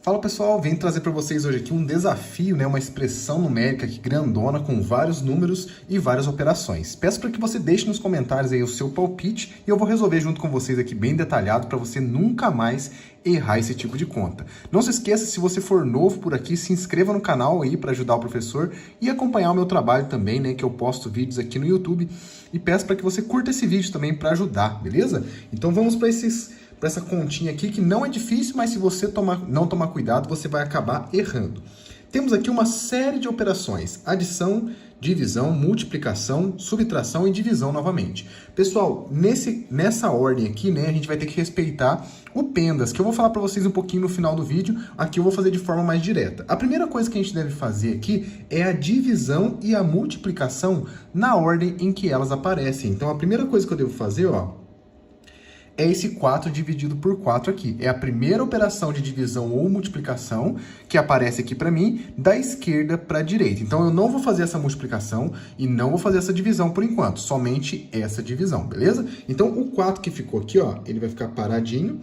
Fala pessoal, vim trazer para vocês hoje aqui um desafio, uma expressão numérica aqui grandona com vários números e várias operações. Peço para que você deixe nos comentários aí o seu palpite e eu vou resolver junto com vocês aqui bem detalhado para você nunca mais errar esse tipo de conta. Não se esqueça, se você for novo por aqui, se inscreva no canal aí para ajudar o professor e acompanhar o meu trabalho também, que eu posto vídeos aqui no YouTube, e peço para que você curta esse vídeo também para ajudar, beleza? Então vamos para essa continha aqui, que não é difícil, mas se você não tomar cuidado, você vai acabar errando. Temos aqui uma série de operações: adição, divisão, multiplicação, subtração e divisão novamente. Pessoal, nessa ordem aqui, a gente vai ter que respeitar o PENDAS, que eu vou falar para vocês um pouquinho no final do vídeo. Aqui eu vou fazer de forma mais direta. A primeira coisa que a gente deve fazer aqui é a divisão e a multiplicação na ordem em que elas aparecem. Então, a primeira coisa que eu devo fazer, é esse 4 dividido por 4 aqui. É a primeira operação de divisão ou multiplicação que aparece aqui para mim, da esquerda para a direita. Então, eu não vou fazer essa multiplicação e não vou fazer essa divisão por enquanto, somente essa divisão, beleza? Então, o 4 que ficou aqui, ele vai ficar paradinho,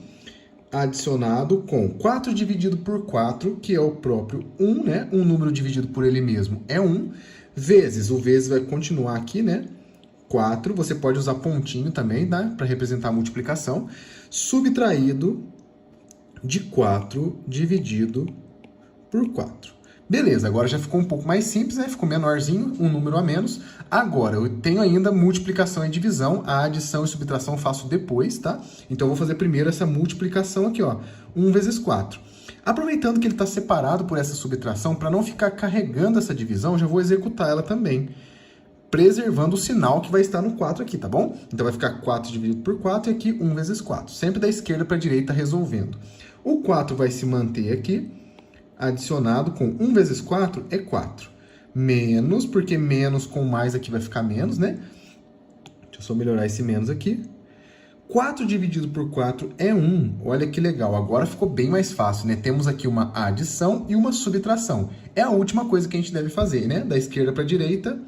adicionado com 4 dividido por 4, que é o próprio 1, Um número dividido por ele mesmo é 1, vezes, o vezes vai continuar aqui, 4, você pode usar pontinho também, para representar a multiplicação, subtraído de 4 dividido por 4. Beleza, agora já ficou um pouco mais simples, ficou menorzinho, um número a menos. Agora, eu tenho ainda multiplicação e divisão, a adição e subtração eu faço depois, tá? Então, eu vou fazer primeiro essa multiplicação aqui, 1 vezes 4. Aproveitando que ele está separado por essa subtração, para não ficar carregando essa divisão, já vou executar ela também, preservando o sinal que vai estar no 4 aqui, tá bom? Então, vai ficar 4 dividido por 4 e aqui 1 vezes 4. Sempre da esquerda para a direita resolvendo. O 4 vai se manter aqui, adicionado com 1 vezes 4 é 4. Menos, porque menos com mais aqui vai ficar menos, Deixa eu só melhorar esse menos aqui. 4 dividido por 4 é 1. Olha que legal, agora ficou bem mais fácil, Temos aqui uma adição e uma subtração. É a última coisa que a gente deve fazer, Da esquerda para a direita.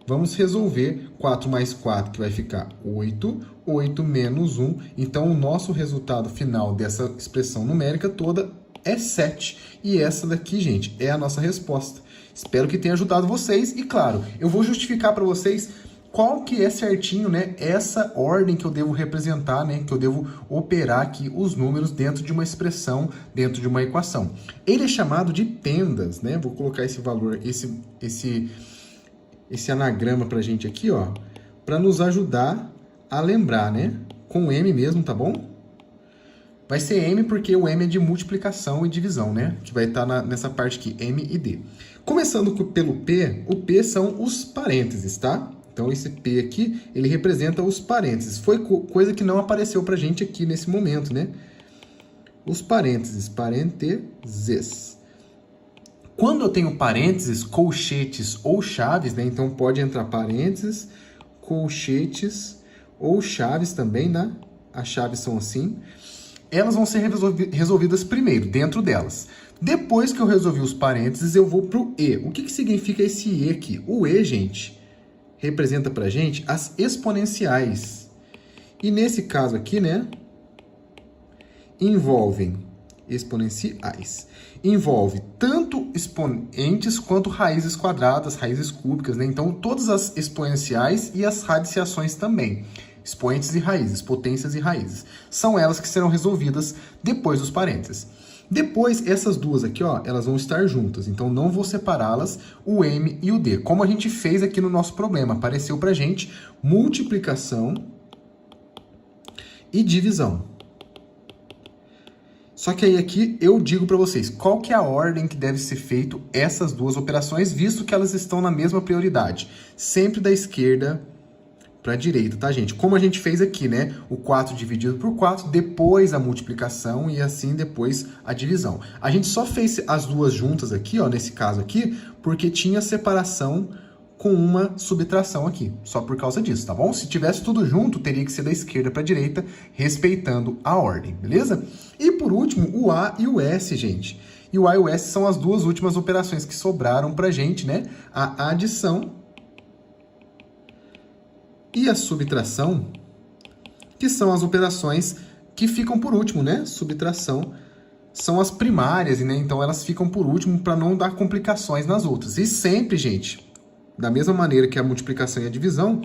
Vamos resolver 4 mais 4, que vai ficar 8. 8 menos 1. Então, o nosso resultado final dessa expressão numérica toda é 7. E essa daqui, gente, é a nossa resposta. Espero que tenha ajudado vocês. E, claro, eu vou justificar para vocês qual que é certinho, essa ordem que eu devo representar, que eu devo operar aqui os números dentro de uma expressão, dentro de uma equação. Ele é chamado de PENDAS, Vou colocar esse valor, esse anagrama pra gente aqui, para nos ajudar a lembrar, Com M mesmo, tá bom? Vai ser M porque o M é de multiplicação e divisão, Que vai estar nessa parte aqui, M e D. Começando pelo P, o P são os parênteses, tá? Então, esse P aqui, ele representa os parênteses. Foi coisa que não apareceu pra gente aqui nesse momento, Os parênteses, parênteses. Quando eu tenho parênteses, colchetes ou chaves, então pode entrar parênteses, colchetes ou chaves também, As chaves são assim. Elas vão ser resolvidas primeiro, dentro delas. Depois que eu resolvi os parênteses, eu vou para o E. O que significa esse E aqui? O E, gente, representa pra gente as exponenciais. E nesse caso aqui, envolvem exponenciais. Envolve tanto expoentes quanto raízes quadradas, raízes cúbicas, Então, todas as exponenciais e as radiciações também. Expoentes e raízes, potências e raízes. São elas que serão resolvidas depois dos parênteses. Depois, essas duas aqui, elas vão estar juntas. Então, não vou separá-las, o M e o D. Como a gente fez aqui no nosso problema. Apareceu pra gente multiplicação e divisão. Só que aí aqui eu digo para vocês qual que é a ordem que deve ser feito essas duas operações, visto que elas estão na mesma prioridade. Sempre da esquerda para a direita, tá, gente? Como a gente fez aqui, O 4 dividido por 4, depois a multiplicação e assim depois a divisão. A gente só fez as duas juntas aqui, nesse caso aqui, porque tinha separação com uma subtração aqui, só por causa disso, tá bom? Se tivesse tudo junto, teria que ser da esquerda para a direita, respeitando a ordem, beleza? E por último, o A e o S, gente. E o A e o S são as duas últimas operações que sobraram pra gente, A adição e a subtração, que são as operações que ficam por último, Subtração são as primárias, né? Então elas ficam por último para não dar complicações nas outras. E sempre, gente, da mesma maneira que a multiplicação e a divisão,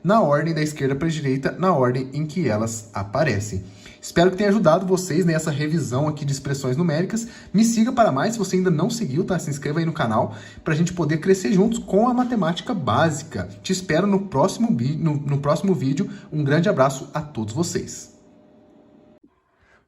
na ordem da esquerda para a direita, na ordem em que elas aparecem. Espero que tenha ajudado vocês nessa revisão aqui de expressões numéricas. Me siga para mais, se você ainda não seguiu, tá? Se inscreva aí no canal para a gente poder crescer juntos com a matemática básica. Te espero no próximo vídeo. Um grande abraço a todos vocês.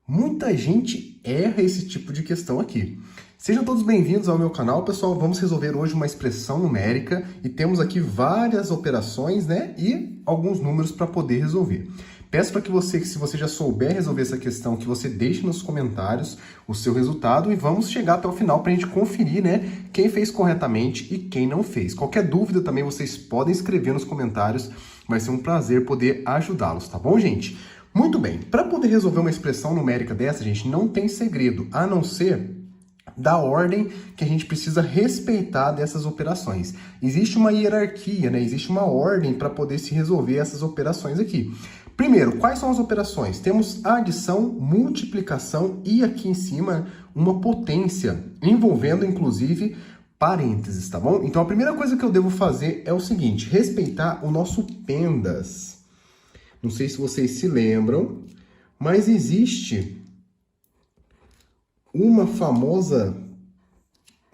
Muita gente erra esse tipo de questão aqui. Sejam todos bem-vindos ao meu canal, pessoal. Vamos resolver hoje uma expressão numérica e temos aqui várias operações, né? E alguns números para poder resolver. Peço para que você, se você já souber resolver essa questão, que você deixe nos comentários o seu resultado e vamos chegar até o final para a gente conferir, né, quem fez corretamente e quem não fez. Qualquer dúvida também vocês podem escrever nos comentários, vai ser um prazer poder ajudá-los, tá bom, gente? Muito bem, para poder resolver uma expressão numérica dessa, gente, não tem segredo, a não ser da ordem que a gente precisa respeitar dessas operações. Existe uma hierarquia, né? Existe uma ordem para poder se resolver essas operações aqui. Primeiro, quais são as operações? Temos a adição, multiplicação e aqui em cima uma potência, envolvendo inclusive parênteses, tá bom? Então a primeira coisa que eu devo fazer é o seguinte, respeitar o nosso PENDAS. Não sei se vocês se lembram, mas existe um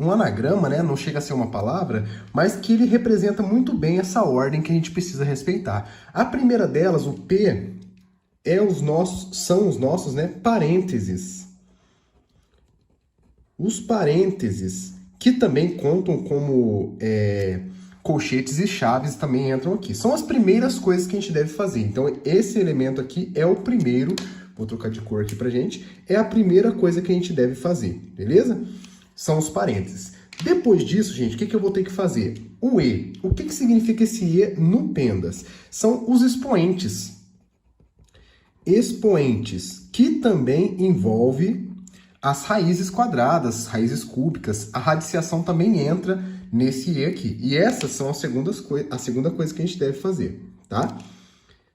anagrama, né? Não chega a ser uma palavra, mas que ele representa muito bem essa ordem que a gente precisa respeitar. A primeira delas, o P, são os nossos, né, parênteses. Os parênteses, que também contam como colchetes e chaves, também entram aqui. São as primeiras coisas que a gente deve fazer. Então, esse elemento aqui é o primeiro. Vou trocar de cor aqui pra gente. É a primeira coisa que a gente deve fazer, beleza? São os parênteses. Depois disso, gente, o que eu vou ter que fazer? O E. O que significa esse E no PENDAS? São os expoentes. Expoentes, que também envolve as raízes quadradas, raízes cúbicas. A radiciação também entra nesse E aqui. E essas são a segunda coisa que a gente deve fazer, tá?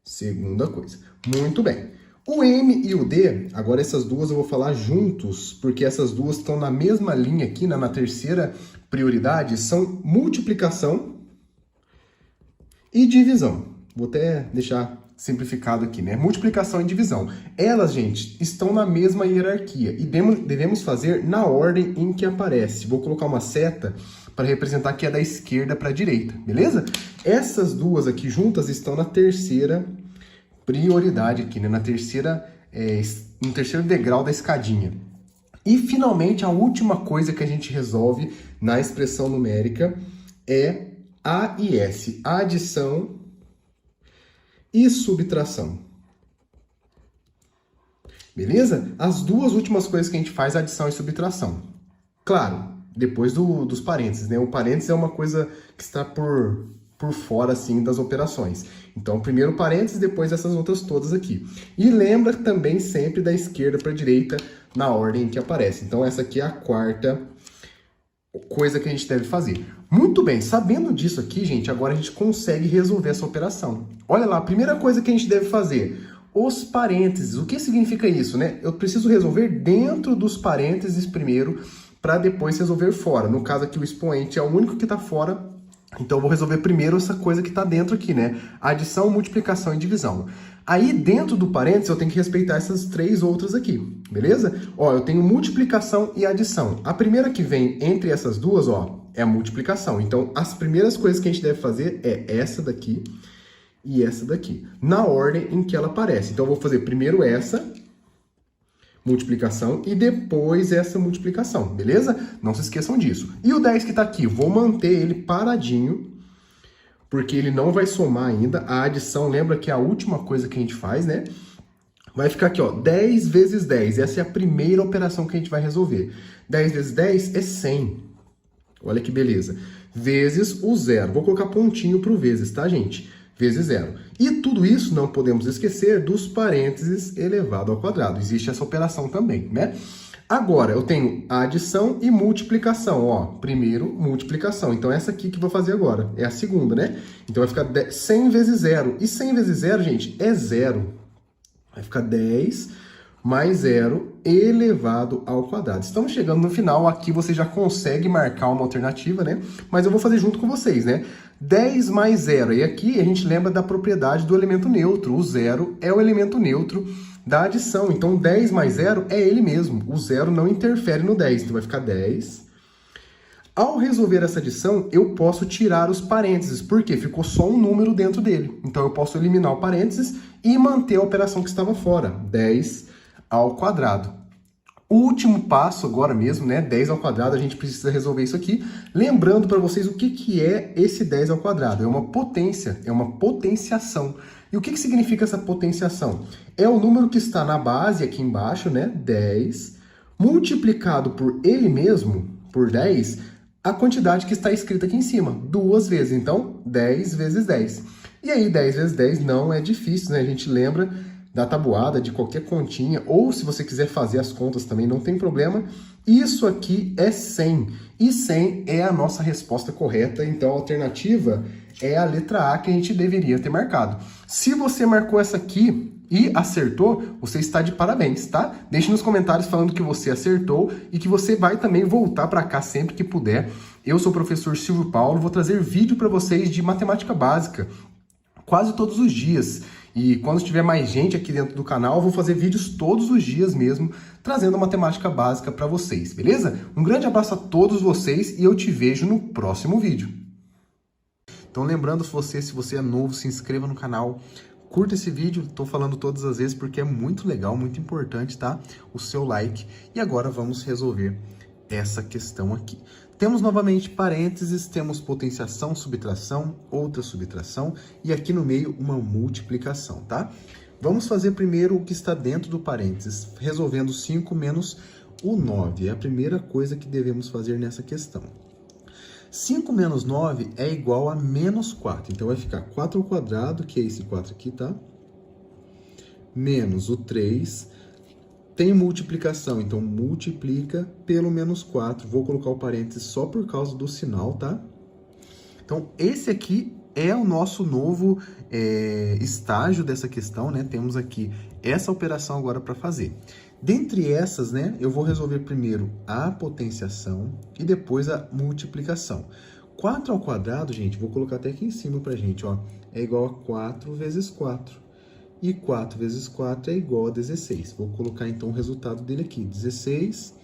Segunda coisa. Muito bem. O M e o D, agora essas duas eu vou falar juntos, porque essas duas estão na mesma linha aqui, na terceira prioridade, são multiplicação e divisão. Vou até deixar simplificado aqui, né? Multiplicação e divisão. Elas, gente, estão na mesma hierarquia e devemos fazer na ordem em que aparece. Vou colocar uma seta para representar que é da esquerda para a direita, beleza? Essas duas aqui juntas estão na terceira prioridade aqui, né? No terceiro degrau da escadinha. E, finalmente, a última coisa que a gente resolve na expressão numérica é A e S, adição e subtração. Beleza? As duas últimas coisas que a gente faz é adição e subtração. Claro, depois dos parênteses, né? O parênteses é uma coisa que está por fora, assim, das operações. Então, primeiro parênteses, depois essas outras todas aqui. E lembra também sempre da esquerda para a direita, na ordem em que aparece. Então, essa aqui é a quarta coisa que a gente deve fazer. Muito bem, sabendo disso aqui, gente, agora a gente consegue resolver essa operação. Olha lá, a primeira coisa que a gente deve fazer, os parênteses. O que significa isso, né? Eu preciso resolver dentro dos parênteses primeiro, para depois resolver fora. No caso aqui, o expoente é o único que está fora. Então, eu vou resolver primeiro essa coisa que está dentro aqui, né? Adição, multiplicação e divisão. Aí, dentro do parênteses, eu tenho que respeitar essas três outras aqui, beleza? Ó, eu tenho multiplicação e adição. A primeira que vem entre essas duas, ó, é a multiplicação. Então, as primeiras coisas que a gente deve fazer é essa daqui e essa daqui, na ordem em que ela aparece. Então, eu vou fazer primeiro essa multiplicação e depois essa multiplicação, beleza? Não se esqueçam disso. E o 10 que está aqui, vou manter ele paradinho, porque ele não vai somar ainda. A adição, lembra que é a última coisa que a gente faz, né? Vai ficar aqui, ó, 10 vezes 10. Essa é a primeira operação que a gente vai resolver. 10 vezes 10 é 100. Olha que beleza. Vezes o zero. Vou colocar pontinho para o vezes, tá, gente? Vezes zero. E tudo isso não podemos esquecer dos parênteses elevado ao quadrado. Existe essa operação também, né? Agora, eu tenho adição e multiplicação, ó. Primeiro, multiplicação. Então, essa aqui que eu vou fazer agora é a segunda, né? Então, vai ficar 100 vezes zero. E 100 vezes zero, gente, é zero. Vai ficar 10 mais zero elevado ao quadrado. Estamos chegando no final, aqui você já consegue marcar uma alternativa, né? Mas eu vou fazer junto com vocês, né? 10 mais 0, e aqui a gente lembra da propriedade do elemento neutro. O 0 é o elemento neutro da adição, então 10 mais 0 é ele mesmo. O 0 não interfere no 10, então vai ficar 10. Ao resolver essa adição, eu posso tirar os parênteses, porque ficou só um número dentro dele. Então eu posso eliminar o parênteses e manter a operação que estava fora, 10 ao quadrado. O último passo agora mesmo, né, 10 ao quadrado, a gente precisa resolver isso aqui. Lembrando para vocês o que é esse 10 ao quadrado. É uma potência, é uma potenciação. E o que significa essa potenciação? É o número que está na base aqui embaixo, né, 10, multiplicado por ele mesmo, por 10, a quantidade que está escrita aqui em cima, duas vezes. Então, 10 vezes 10. E aí, 10 vezes 10 não é difícil, né? A gente lembra da tabuada, de qualquer continha, ou se você quiser fazer as contas também, não tem problema. Isso aqui é 100, e 100 é a nossa resposta correta, então a alternativa é a letra A que a gente deveria ter marcado. Se você marcou essa aqui e acertou, você está de parabéns, tá? Deixe nos comentários falando que você acertou e que você vai também voltar para cá sempre que puder. Eu sou o professor Silvio Paulo, vou trazer vídeo para vocês de matemática básica, quase todos os dias. E quando tiver mais gente aqui dentro do canal, eu vou fazer vídeos todos os dias mesmo, trazendo matemática básica para vocês, beleza? Um grande abraço a todos vocês e eu te vejo no próximo vídeo. Então lembrando você, se você é novo, se inscreva no canal, curta esse vídeo, estou falando todas as vezes porque é muito legal, muito importante, tá? O seu like. E agora vamos resolver essa questão aqui. Temos novamente parênteses, temos potenciação, subtração, outra subtração e aqui no meio uma multiplicação, tá? Vamos fazer primeiro o que está dentro do parênteses, resolvendo 5 menos o 9. É a primeira coisa que devemos fazer nessa questão. 5 menos 9 é igual a menos 4, então vai ficar 4 ao quadrado, que é esse 4 aqui, tá? Menos o 3... Tem multiplicação, então multiplica pelo menos 4. Vou colocar o parênteses só por causa do sinal, tá? Então, esse aqui é o nosso novo estágio dessa questão, né? Temos aqui essa operação agora para fazer. Dentre essas, né, eu vou resolver primeiro a potenciação e depois a multiplicação. 4 ao quadrado, gente, vou colocar até aqui em cima pra gente, ó, é igual a 4 vezes 4. E 4 vezes 4 é igual a 16. Vou colocar, então, o resultado dele aqui, 16.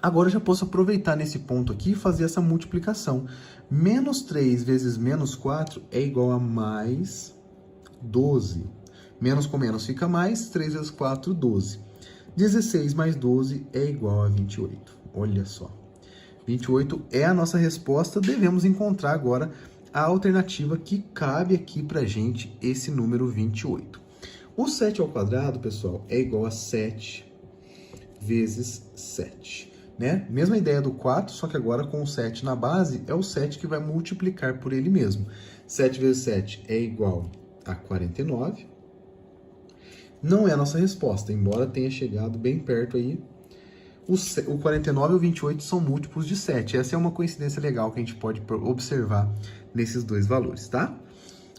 Agora eu já posso aproveitar nesse ponto aqui e fazer essa multiplicação. Menos 3 vezes menos 4 é igual a mais 12. Menos com menos fica mais, 3 vezes 4, 12. 16 mais 12 é igual a 28. Olha só. 28 é a nossa resposta, devemos encontrar agora a alternativa que cabe aqui pra gente, esse número 28. O 7 ao quadrado, pessoal, é igual a 7 vezes 7, né? Mesma ideia do 4, só que agora com o 7 na base, é o 7 que vai multiplicar por ele mesmo. 7 vezes 7 é igual a 49. Não é a nossa resposta, embora tenha chegado bem perto aí. O 49 e o 28 são múltiplos de 7. Essa é uma coincidência legal que a gente pode observar nesses dois valores, tá?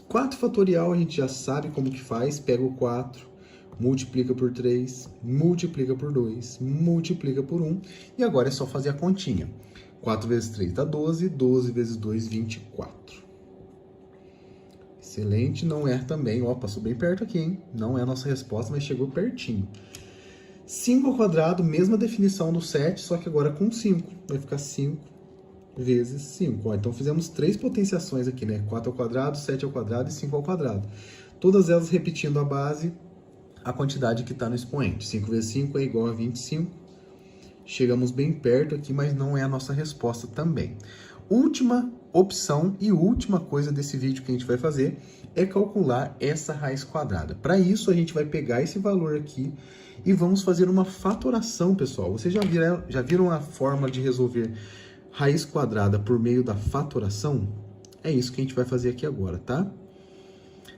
4 fatorial a gente já sabe como que faz. Pega o 4, multiplica por 3, multiplica por 2, multiplica por 1. E agora é só fazer a continha. 4 vezes 3 dá 12, 12 vezes 2, 24. Excelente, não é também. Ó, passou bem perto aqui, hein? Não é a nossa resposta, mas chegou pertinho. 5 ao quadrado, mesma definição do 7, só que agora com 5. Vai ficar 5 vezes 5. Ó, então fizemos 3 potenciações aqui, né? 4 ao quadrado, 7 ao quadrado e 5 ao quadrado. Todas elas repetindo a base, a quantidade que está no expoente. 5 vezes 5 é igual a 25. Chegamos bem perto aqui, mas não é a nossa resposta também. Última opção e última coisa desse vídeo que a gente vai fazer é calcular essa raiz quadrada. Para isso, a gente vai pegar esse valor aqui e vamos fazer uma fatoração, pessoal. Vocês já viram a forma de resolver raiz quadrada por meio da fatoração? É isso que a gente vai fazer aqui agora, tá?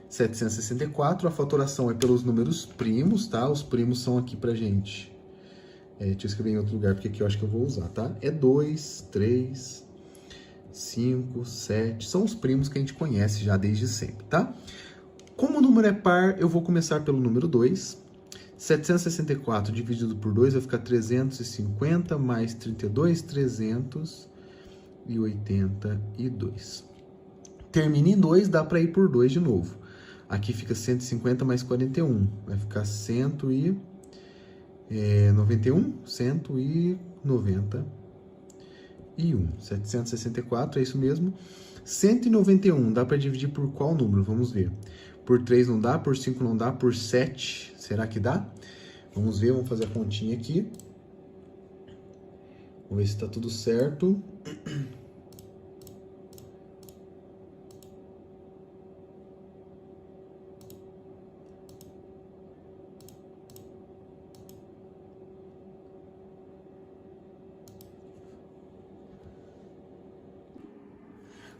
764, a fatoração é pelos números primos, tá? Os primos são aqui pra gente. Deixa eu escrever em outro lugar, porque aqui eu acho que eu vou usar, tá? É 2, 3, 5, 7. São os primos que a gente conhece já desde sempre, tá? Como o número é par, eu vou começar pelo número 2. 764 dividido por 2 vai ficar 350 mais 32, 382. Termina em 2, dá para ir por 2 de novo. Aqui fica 150 mais 41, vai ficar 191, 191. 764, é isso mesmo. 191, dá para dividir por qual número? Vamos ver. Por 3 não dá, por 5 não dá, por 7, será que dá? Vamos ver, vamos fazer a continha aqui. Vamos ver se está tudo certo.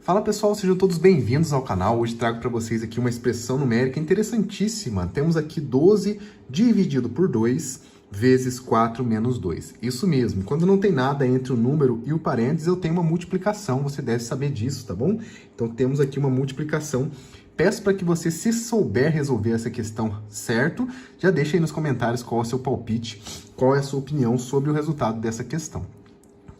Fala pessoal, sejam todos bem-vindos ao canal. Hoje trago para vocês aqui uma expressão numérica interessantíssima. Temos aqui 12 dividido por 2 vezes 4 menos 2. Isso mesmo, quando não tem nada entre o número e o parênteses, eu tenho uma multiplicação, você deve saber disso, tá bom? Então temos aqui uma multiplicação. Peço para que você, se souber resolver essa questão certo, já deixe aí nos comentários qual é o seu palpite, qual é a sua opinião sobre o resultado dessa questão.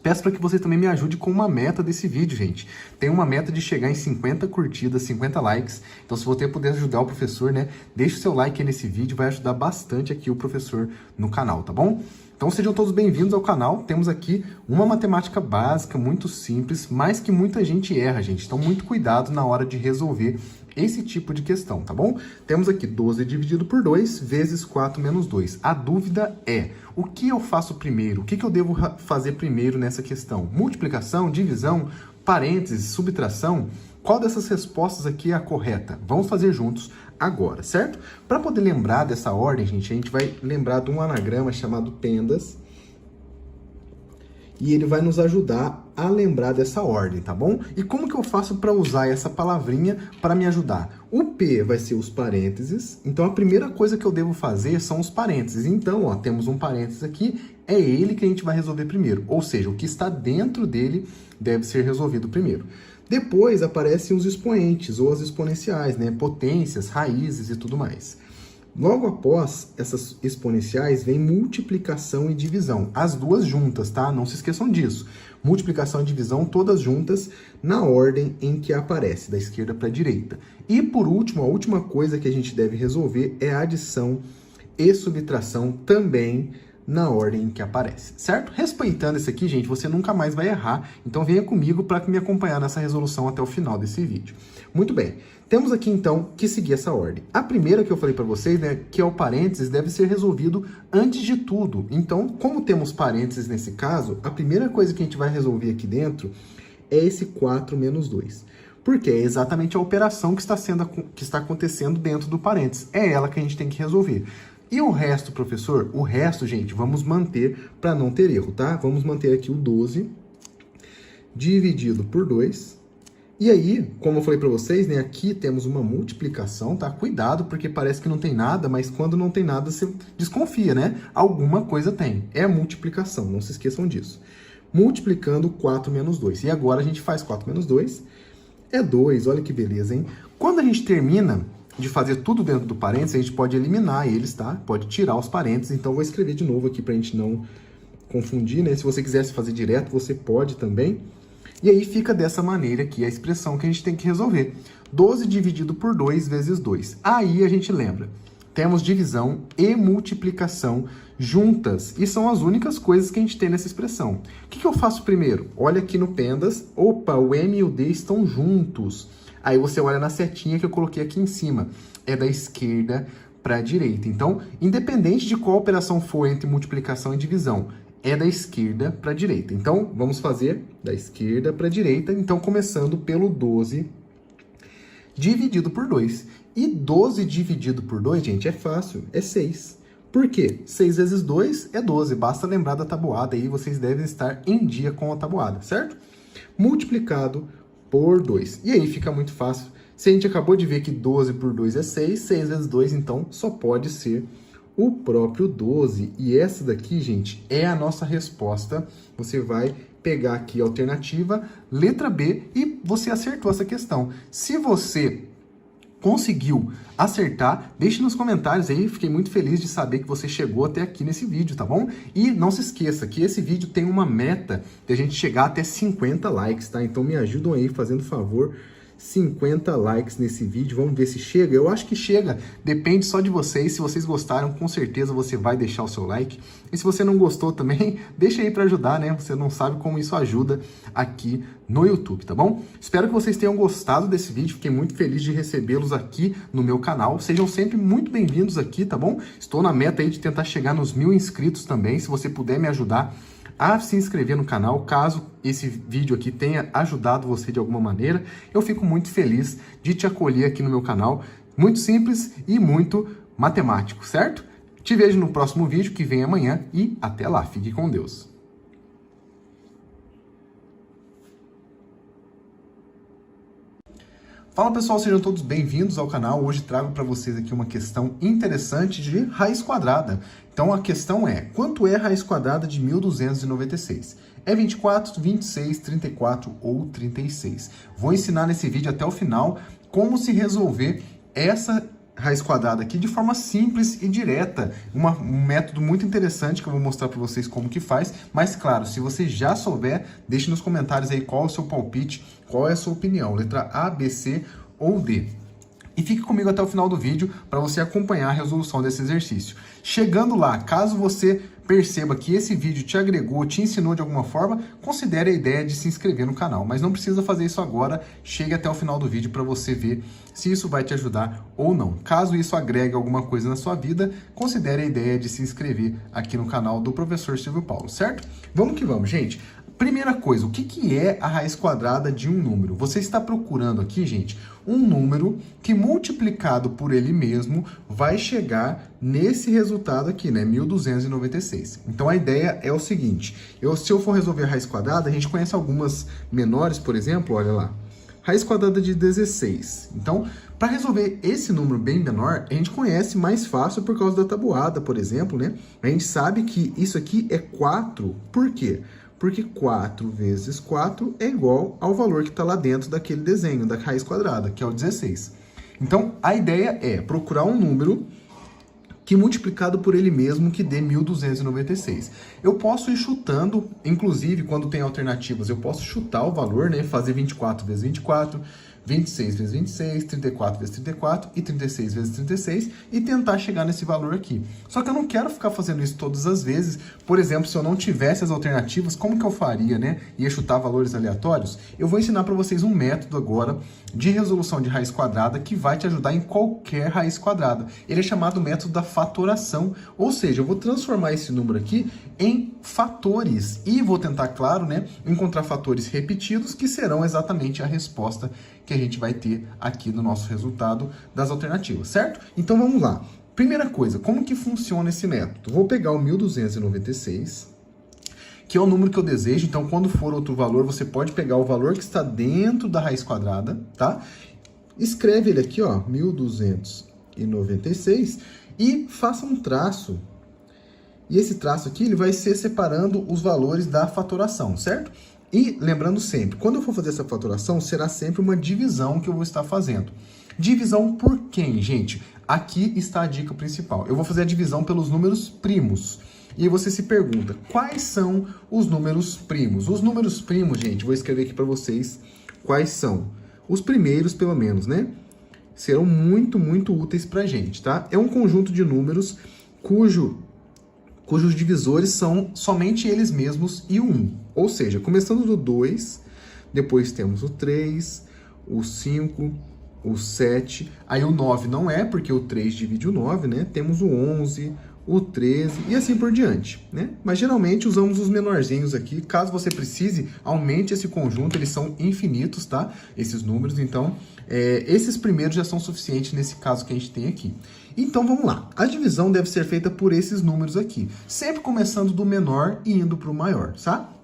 Peço para que você também me ajude com uma meta desse vídeo, gente. Tem uma meta de chegar em 50 curtidas, 50 likes. Então, se você puder ajudar o professor, né? Deixe o seu like aí nesse vídeo, vai ajudar bastante aqui o professor no canal, tá bom? Então, sejam todos bem-vindos ao canal. Temos aqui uma matemática básica, muito simples, mas que muita gente erra, gente. Então, muito cuidado na hora de resolver esse tipo de questão, tá bom? Temos aqui 12 dividido por 2 vezes 4 menos 2. A dúvida é, o que eu faço primeiro? O que eu devo fazer primeiro nessa questão? Multiplicação, divisão, parênteses, subtração? Qual dessas respostas aqui é a correta? Vamos fazer juntos agora, certo? Para poder lembrar dessa ordem, gente, a gente vai lembrar de um anagrama chamado PENDAS, e ele vai nos ajudar a lembrar dessa ordem, tá bom? E como que eu faço para usar essa palavrinha para me ajudar? O P vai ser os parênteses, então a primeira coisa que eu devo fazer são os parênteses. Então, ó, temos um parênteses aqui, é ele que a gente vai resolver primeiro. Ou seja, o que está dentro dele deve ser resolvido primeiro. Depois aparecem os expoentes ou as exponenciais, né? Potências, raízes e tudo mais. Logo após essas exponenciais, vem multiplicação e divisão. As duas juntas, tá? Não se esqueçam disso. Multiplicação e divisão, todas juntas, na ordem em que aparece, da esquerda para a direita. E, por último, a última coisa que a gente deve resolver é a adição e subtração, também na ordem em que aparece, certo? Respeitando isso aqui, gente, você nunca mais vai errar. Então, venha comigo para me acompanhar nessa resolução até o final desse vídeo. Muito bem. Temos aqui, então, que seguir essa ordem. A primeira que eu falei para vocês, né, que é o parênteses, deve ser resolvido antes de tudo. Então, como temos parênteses nesse caso, a primeira coisa que a gente vai resolver aqui dentro é esse 4 menos 2. Porque é exatamente a operação que está acontecendo dentro do parênteses. É ela que a gente tem que resolver. E o resto, professor? O resto, gente, vamos manter para não ter erro, tá? Vamos manter aqui o 12 dividido por 2. E aí, como eu falei para vocês, né, aqui temos uma multiplicação, tá? Cuidado, porque parece que não tem nada, mas quando não tem nada, você desconfia, né? Alguma coisa tem. É multiplicação, não se esqueçam disso. Multiplicando 4 menos 2. E agora a gente faz 4 menos 2. É 2, olha que beleza, hein? Quando a gente termina de fazer tudo dentro do parênteses, a gente pode eliminar eles, tá? Pode tirar os parênteses. Então, vou escrever de novo aqui pra gente não confundir, né? Se você quisesse fazer direto, você pode também. E aí fica dessa maneira aqui a expressão que a gente tem que resolver. 12 dividido por 2 vezes 2. Aí a gente lembra. Temos divisão e multiplicação juntas. E são as únicas coisas que a gente tem nessa expressão. O que eu faço primeiro? Olha aqui no PENDAS. Opa, o M e o D estão juntos. Aí você olha na setinha que eu coloquei aqui em cima. É da esquerda para a direita. Então, independente de qual operação for entre multiplicação e divisão, é da esquerda para a direita. Então, vamos fazer da esquerda para a direita. Então, começando pelo 12 dividido por 2. E 12 dividido por 2, gente, é fácil, é 6. Por quê? 6 vezes 2 é 12. Basta lembrar da tabuada aí, vocês devem estar em dia com a tabuada, certo? Multiplicado por 2. E aí fica muito fácil. Se a gente acabou de ver que 12 por 2 é 6, 6 vezes 2, então, só pode ser o próprio 12. E essa daqui, gente, é a nossa resposta. Você vai pegar aqui a alternativa, letra B, e você acertou essa questão. Se você conseguiu acertar, deixe nos comentários aí, fiquei muito feliz de saber que você chegou até aqui nesse vídeo, tá bom? E não se esqueça que esse vídeo tem uma meta de a gente chegar até 50 likes, tá? Então me ajudam aí, fazendo favor, 50 likes nesse vídeo, vamos ver se chega. Eu acho que chega, depende só de vocês. Se vocês gostaram, com certeza você vai deixar o seu like. E se você não gostou também, deixa aí para ajudar, né? Você não sabe como isso ajuda aqui no YouTube, tá bom? Espero que vocês tenham gostado desse vídeo, fiquei muito feliz de recebê-los aqui no meu canal. Sejam sempre muito bem-vindos aqui, tá bom? Estou na meta aí de tentar chegar nos 1000 inscritos também. Se você puder me ajudar a se inscrever no canal, caso esse vídeo aqui tenha ajudado você de alguma maneira, eu fico muito feliz de te acolher aqui no meu canal. Muito simples e muito matemático, certo? Te vejo no próximo vídeo que vem amanhã e até lá, fique com Deus. Fala pessoal, sejam todos bem-vindos ao canal. Hoje trago para vocês aqui uma questão interessante de raiz quadrada. Então a questão é, quanto é a raiz quadrada de 1296? É 24, 26, 34 ou 36? Vou ensinar nesse vídeo até o final como se resolver essa raiz quadrada aqui de forma simples e direta. Um método muito interessante que eu vou mostrar para vocês como que faz. Mas claro, se você já souber, deixe nos comentários aí qual é o seu palpite, qual é a sua opinião, letra A, B, C ou D. E fique comigo até o final do vídeo para você acompanhar a resolução desse exercício. Chegando lá, caso você perceba que esse vídeo te agregou, te ensinou de alguma forma, considere a ideia de se inscrever no canal. Mas não precisa fazer isso agora, chegue até o final do vídeo para você ver se isso vai te ajudar ou não. Caso isso agregue alguma coisa na sua vida, considere a ideia de se inscrever aqui no canal do Professor Silvio Paulo, certo? Vamos que vamos, gente! Primeira coisa, o que é a raiz quadrada de um número? Você está procurando aqui, gente, um número que multiplicado por ele mesmo vai chegar nesse resultado aqui, né? 1296. Então a ideia é o seguinte, se eu for resolver a raiz quadrada, a gente conhece algumas menores, por exemplo, olha lá. Raiz quadrada de 16. Então, para resolver esse número bem menor, a gente conhece mais fácil por causa da tabuada, por exemplo, né? A gente sabe que isso aqui é 4. Por quê? Porque 4 vezes 4 é igual ao valor que está lá dentro daquele desenho, da raiz quadrada, que é o 16. Então, a ideia é procurar um número que multiplicado por ele mesmo que dê 1296. Eu posso ir chutando, inclusive quando tem alternativas, eu posso chutar o valor, né? Fazer 24 vezes 24, 26 vezes 26, 34 vezes 34 e 36 vezes 36 e tentar chegar nesse valor aqui. Só que eu não quero ficar fazendo isso todas as vezes. Por exemplo, se eu não tivesse as alternativas, como que eu faria, né? Ia chutar valores aleatórios? Eu vou ensinar para vocês um método agora de resolução de raiz quadrada que vai te ajudar em qualquer raiz quadrada. Ele é chamado método da fatoração, ou seja, eu vou transformar esse número aqui em fatores e vou tentar, claro, né, encontrar fatores repetidos que serão exatamente a resposta que a gente vai ter aqui no nosso resultado das alternativas, certo? Então vamos lá. Primeira coisa, como que funciona esse método? Vou pegar o 1296, que é o número que eu desejo, então quando for outro valor, você pode pegar o valor que está dentro da raiz quadrada, tá? Escreve ele aqui, ó, 1296 e faça um traço. E esse traço aqui, ele vai ser separando os valores da fatoração, certo? E lembrando sempre, quando eu for fazer essa fatoração, será sempre uma divisão que eu vou estar fazendo. Divisão por quem, gente? Aqui está a dica principal. Eu vou fazer a divisão pelos números primos. E você se pergunta, quais são os números primos? Os números primos, gente, vou escrever aqui para vocês quais são. Os primeiros, pelo menos, né? Serão muito, muito úteis para a gente, tá? É um conjunto de números cujos divisores são somente eles mesmos e o 1. Ou seja, começando do 2, depois temos o 3, o 5, o 7, aí o 9 não é, porque o 3 divide o 9, né? Temos o 11, o 13 e assim por diante, né? Mas geralmente usamos os menorzinhos aqui. Caso você precise, aumente esse conjunto, eles são infinitos, tá? Esses números, então, esses primeiros já são suficientes nesse caso que a gente tem aqui. Então, vamos lá. A divisão deve ser feita por esses números aqui, sempre começando do menor e indo para o maior,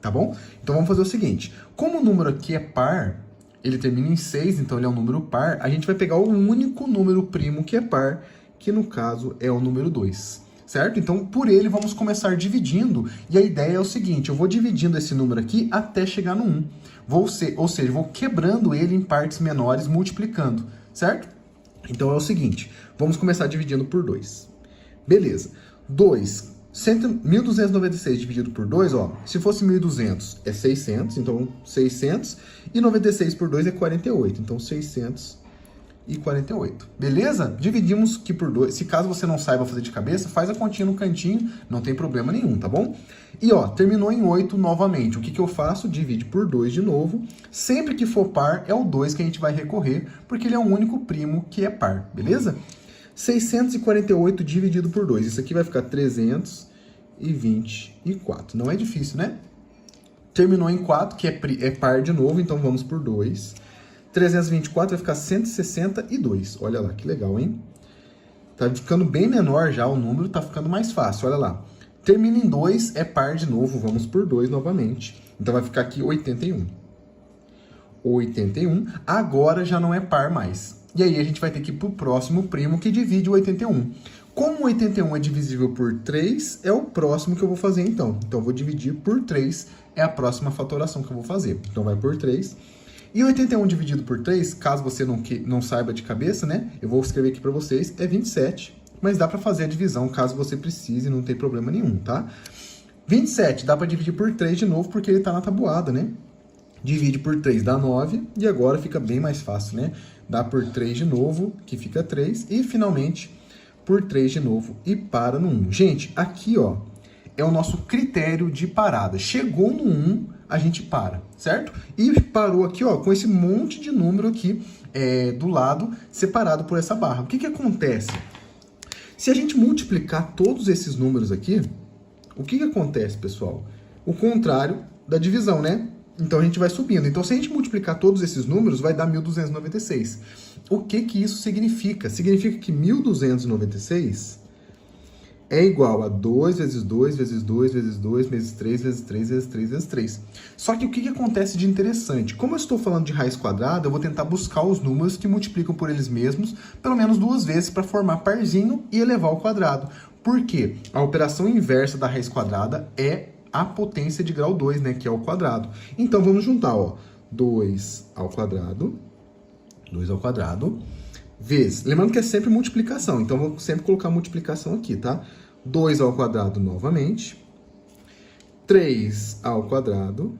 tá bom? Então, vamos fazer o seguinte. Como o número aqui é par, ele termina em 6, então ele é um número par, a gente vai pegar o único número primo que é par, que no caso é o número 2. Certo? Então, por ele, vamos começar dividindo. E a ideia é o seguinte, eu vou dividindo esse número aqui até chegar no 1. Ou seja, vou quebrando ele em partes menores, multiplicando, certo? Então é o seguinte, vamos começar dividindo por 2. Beleza. 1.296 dividido por 2, ó, se fosse 1.200 é 600, então 600, e 96 por 2 é 48, então 648. Beleza? Dividimos aqui por 2. Se caso você não saiba fazer de cabeça, faz a continha no cantinho, não tem problema nenhum, tá bom? E ó, terminou em 8 novamente. O que eu faço? Divide por 2 de novo. Sempre que for par, é o 2 que a gente vai recorrer, porque ele é o único primo que é par, beleza? 648 dividido por 2. Isso aqui vai ficar 324. Não é difícil, né? Terminou em 4, que é par de novo, então vamos por 2. 324 vai ficar 162. Olha lá, que legal, hein? Tá ficando bem menor já o número, tá ficando mais fácil, olha lá. Termina em 2, é par de novo, vamos por 2 novamente. Então vai ficar aqui 81. 81, agora já não é par mais. E aí a gente vai ter que ir pro próximo primo que divide o 81. Como o 81 é divisível por 3, é o próximo que eu vou fazer então. Então eu vou dividir por 3, é a próxima fatoração que eu vou fazer. Então vai por 3. E 81 dividido por 3, caso você não saiba de cabeça, né? Eu vou escrever aqui para vocês, é 27. Mas dá para fazer a divisão caso você precise, não tem problema nenhum, tá? 27 dá para dividir por 3 de novo, porque ele tá na tabuada, né? Divide por 3 dá 9, e agora fica bem mais fácil, né? Dá por 3 de novo, que fica 3, e finalmente por 3 de novo, e para no 1. Gente, aqui, ó, é o nosso critério de parada. Chegou no 1, a gente para, certo? E parou aqui, ó, com esse monte de número aqui do lado, separado por essa barra. O que acontece? Se a gente multiplicar todos esses números aqui, o que acontece, pessoal? O contrário da divisão, né? Então a gente vai subindo. Então se a gente multiplicar todos esses números, vai dar 1.296. O que isso significa? Significa que 1.296 é igual a 2 vezes 2 vezes 2 vezes 2 vezes 3 vezes 3 vezes 3 vezes 3. Só que o que acontece de interessante? Como eu estou falando de raiz quadrada, eu vou tentar buscar os números que multiplicam por eles mesmos pelo menos 2 vezes para formar parzinho e elevar ao quadrado. Por quê? A operação inversa da raiz quadrada é a potência de grau 2, né, que é o quadrado. Então vamos juntar, ó, 2 ao quadrado, vezes, lembrando que é sempre multiplicação, então vou sempre colocar multiplicação aqui, tá? 2 ao quadrado novamente, 3 ao quadrado,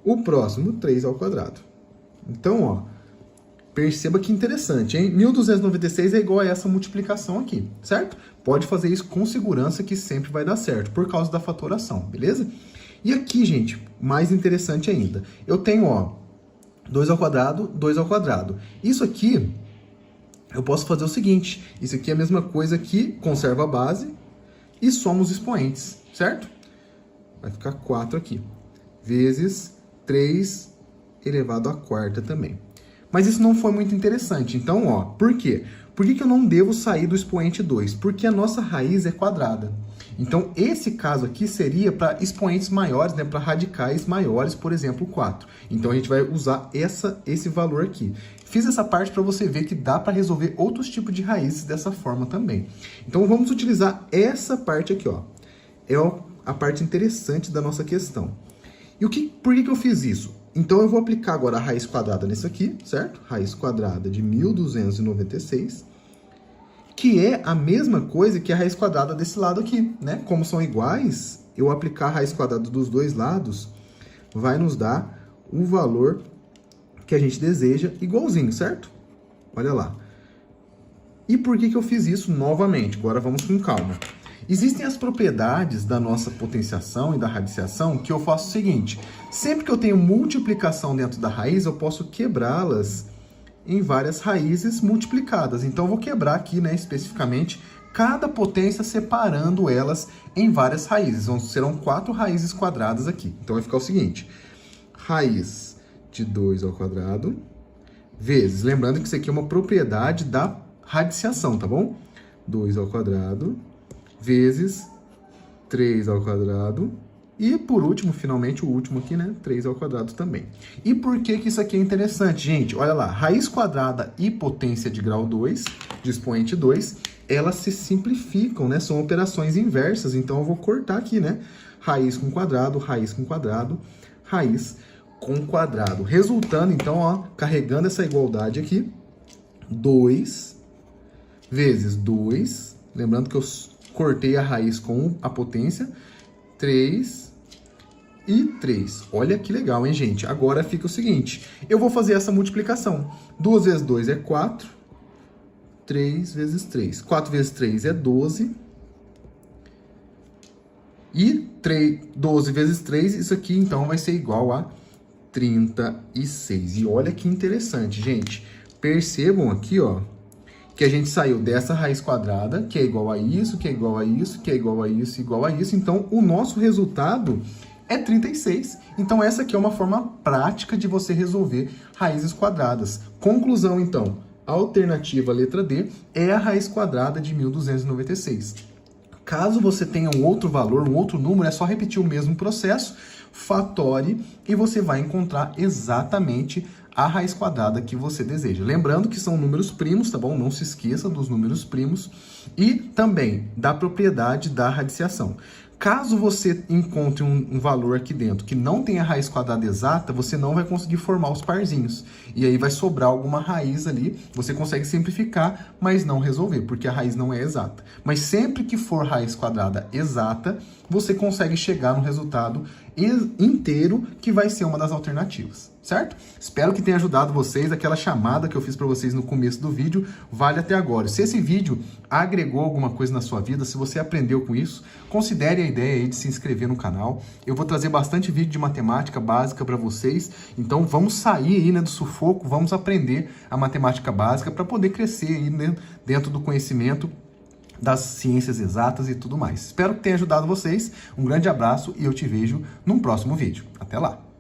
o próximo 3 ao quadrado. Então, ó, perceba que interessante, hein? 1.296 é igual a essa multiplicação aqui, certo? Pode fazer isso com segurança que sempre vai dar certo, por causa da fatoração, beleza? E aqui, gente, mais interessante ainda, eu tenho, ó, 2 ao quadrado, 2 ao quadrado. Isso aqui, eu posso fazer o seguinte, isso aqui é a mesma coisa que conserva a base e soma os expoentes, certo? Vai ficar 4 aqui, vezes 3 elevado à quarta também. Mas isso não foi muito interessante, então, ó, por quê? Por que eu não devo sair do expoente 2? Porque a nossa raiz é quadrada. Então, esse caso aqui seria para expoentes maiores, né, para radicais maiores, por exemplo, 4. Então, a gente vai usar esse valor aqui. Fiz essa parte para você ver que dá para resolver outros tipos de raízes dessa forma também. Então, vamos utilizar essa parte aqui, ó. É a parte interessante da nossa questão. E por que eu fiz isso? Então, eu vou aplicar agora a raiz quadrada nisso aqui, certo? Raiz quadrada de 1.296, que é a mesma coisa que a raiz quadrada desse lado aqui, né? Como são iguais, eu aplicar a raiz quadrada dos dois lados vai nos dar o valor que a gente deseja igualzinho, certo? Olha lá. E por que eu fiz isso novamente? Agora vamos com calma. Existem as propriedades da nossa potenciação e da radiciação que eu faço o seguinte, sempre que eu tenho multiplicação dentro da raiz, eu posso quebrá-las em várias raízes multiplicadas. Então, eu vou quebrar aqui, né, especificamente, cada potência separando elas em várias raízes. Então, serão 4 raízes quadradas aqui. Então, vai ficar o seguinte, raiz de 2 ao quadrado, vezes, lembrando que isso aqui é uma propriedade da radiciação, tá bom? 2 ao quadrado, vezes 3 ao quadrado, e por último, finalmente o último aqui, né, 3 ao quadrado também. E por que isso aqui é interessante, gente? Olha lá, raiz quadrada e potência de grau 2, de expoente 2, elas se simplificam, né, são operações inversas, então eu vou cortar aqui, né, raiz com quadrado, raiz com quadrado, raiz com quadrado. Resultando, então, ó, carregando essa igualdade aqui, 2 vezes 2, lembrando que eu cortei a raiz com a potência, 3 e 3. Olha que legal, hein, gente? Agora fica o seguinte, eu vou fazer essa multiplicação. 2 vezes 2 é 4, 3 vezes 3. 4 vezes 3 é 12. E 12 vezes 3, isso aqui, então, vai ser igual a 36. E olha que interessante, gente. Percebam aqui, ó, que a gente saiu dessa raiz quadrada, que é igual a isso, que é igual a isso, que é igual a isso, igual a isso. Então, o nosso resultado é 36. Então, essa aqui é uma forma prática de você resolver raízes quadradas. Conclusão, então, a alternativa letra D é a raiz quadrada de 1296. Caso você tenha um outro valor, um outro número, é só repetir o mesmo processo, fatore, e você vai encontrar exatamente a raiz quadrada que você deseja. Lembrando que são números primos, tá bom? Não se esqueça dos números primos e também da propriedade da radiciação. Caso você encontre um valor aqui dentro que não tenha raiz quadrada exata, você não vai conseguir formar os parzinhos. E aí vai sobrar alguma raiz ali, você consegue simplificar, mas não resolver, porque a raiz não é exata. Mas sempre que for raiz quadrada exata, você consegue chegar no resultado inteiro, que vai ser uma das alternativas, certo? Espero que tenha ajudado vocês. Aquela chamada que eu fiz para vocês no começo do vídeo vale até agora. Se esse vídeo agregou alguma coisa na sua vida, se você aprendeu com isso, considere a ideia aí de se inscrever no canal. Eu vou trazer bastante vídeo de matemática básica para vocês, então vamos sair aí, né, do sufoco, vamos aprender a matemática básica para poder crescer aí, né, dentro do conhecimento das ciências exatas e tudo mais. Espero que tenha ajudado vocês. Um grande abraço e eu te vejo num próximo vídeo. Até lá!